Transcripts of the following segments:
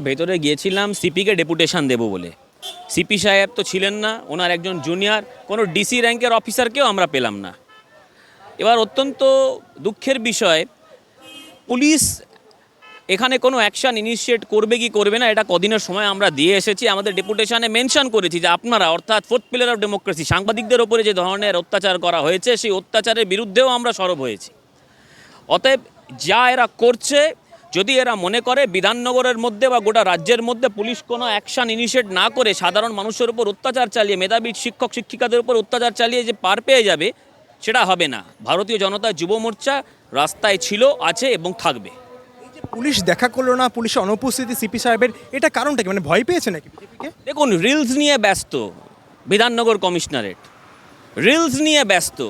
ভেতরে গিয়েছিলাম সিপিকে ডেপুটেশন দেব বলে। সিপি সাহেব তো ছিলেন না, ওনার একজন জুনিয়র কোনো ডিসি র্যাঙ্কের অফিসারকেও আমরা পেলাম না। এবার অত্যন্ত দুঃখের বিষয়, পুলিশ এখানে কোনো অ্যাকশান ইনিশিয়েট করবে কি করবে না এটা কদিনের সময় আমরা দিয়ে এসেছি। আমাদের ডেপুটেশনে মেনশন করেছি যে আপনারা, অর্থাৎ ফোর্থ পিলার অফ ডেমোক্রেসি, সাংবাদিকদের ওপরে যে ধরনের অত্যাচার করা হয়েছে সেই অত্যাচারের বিরুদ্ধেও আমরা সরব হয়েছি। অতএব যা এরা করছে, যদি এরা মনে করে বিধাননগরের মধ্যে বা গোটা রাজ্যের মধ্যে পুলিশ কোনো অ্যাকশান ইনিশিয়েট না করে সাধারণ মানুষের উপর অত্যাচার চালিয়ে, মেধাবী শিক্ষক শিক্ষিকাদের উপর অত্যাচার চালিয়ে যে পার পেয়ে যাবে, সেটা হবে না। ভারতীয় জনতা যুব মোর্চা রাস্তায় ছিল, আছে এবং থাকবে। পুলিশ দেখা করলো না, পুলিশের অনুপস্থিতি সিপি সাহেবের, এটা কারণটা কি? মানে ভয় পেয়েছে নাকি বিজেপিকে? দেখুন, রিলস নিয়ে ব্যস্ত বিধাননগর কমিশনারেট, রিলস নিয়ে ব্যস্ত।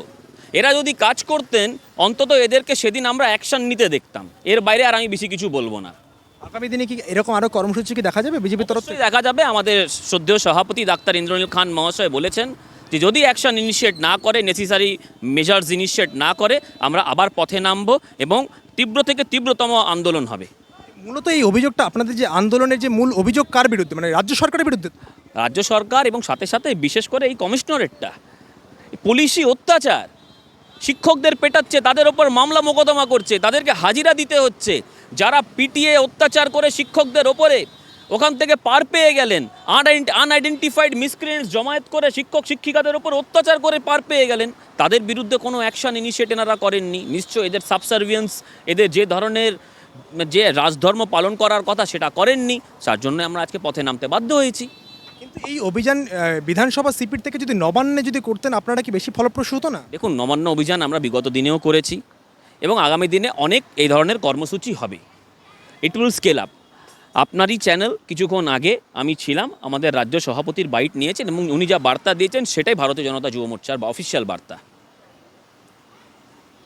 এরা যদি কাজ করতেন অন্তত এদেরকে সেদিন আমরা অ্যাকশন নিতে দেখতাম। এর বাইরে আর আমি বেশি কিছু বলবো না। আগামী দিনে কি এরকম আরও কর্মসূচি কি দেখা যাবে বিজেপির তরফ থেকে? দেখা যাবে। আমাদের শ্রদ্ধেয় সভাপতি ডাক্তার ইন্দ্রনীল খান মহাশয় বলেছেন যে যদি অ্যাকশন ইনিশিয়েট না করে, নেসেসারি মেজার্স ইনিশিয়েট না করে, আমরা আবার পথে নামবো এবং তীব্র থেকে তীব্রতম আন্দোলন হবে। মূলত এই অভিযোগটা, আপনাদের যে আন্দোলনের যে মূল অভিযোগ কার বিরুদ্ধে? মানে রাজ্য সরকারের বিরুদ্ধে? রাজ্য সরকার এবং সাথে সাথে বিশেষ করে এই কমিশনারেটটা পুলিশি অত্যাচার, শিক্ষকদের পেটাচ্ছে, তাদের ওপর মামলা মোকদ্দমা করছে, তাদেরকে হাজিরা দিতে হচ্ছে। যারা পিটিয়ে অত্যাচার করে শিক্ষকদের ওপরে ওখান থেকে পার পেয়ে গেলেন, আনআইডেন্টিফাইড মিসক্রিয়েন্টস জমায়েত করে শিক্ষক শিক্ষিকাদের ওপর অত্যাচার করে পার পেয়ে গেলেন, তাদের বিরুদ্ধে কোনো অ্যাকশন ইনিশিয়েট এনারা করেননি। নিশ্চয় এদের সাবসার্ভিয়েন্স, এদের যে ধরনের যে রাজধর্ম পালন করার কথা সেটা করেননি। তার জন্য আমরা আজকে পথে নামতে বাধ্য হয়েছি। কিন্তু এই অভিযান বিধানসভা সিপির থেকে যদি নবান্নে যদি করতেন, আপনারা কি বেশি ফলপ্রসূ হতো না? দেখুন, নবান্ন অভিযান আমরা বিগত দিনেও করেছি এবং আগামী দিনে অনেক এই ধরনের কর্মসূচি হবে। It will scale up. আপনারই চ্যানেল কিছুক্ষণ আগে আমি ছিলাম, আমাদের রাজ্য সভাপতির বাইট নিয়েছেন এবং উনি যা বার্তা দিয়েছেন সেটাই ভারতীয় জনতা যুব মোর্চার বা অফিসিয়াল বার্তা।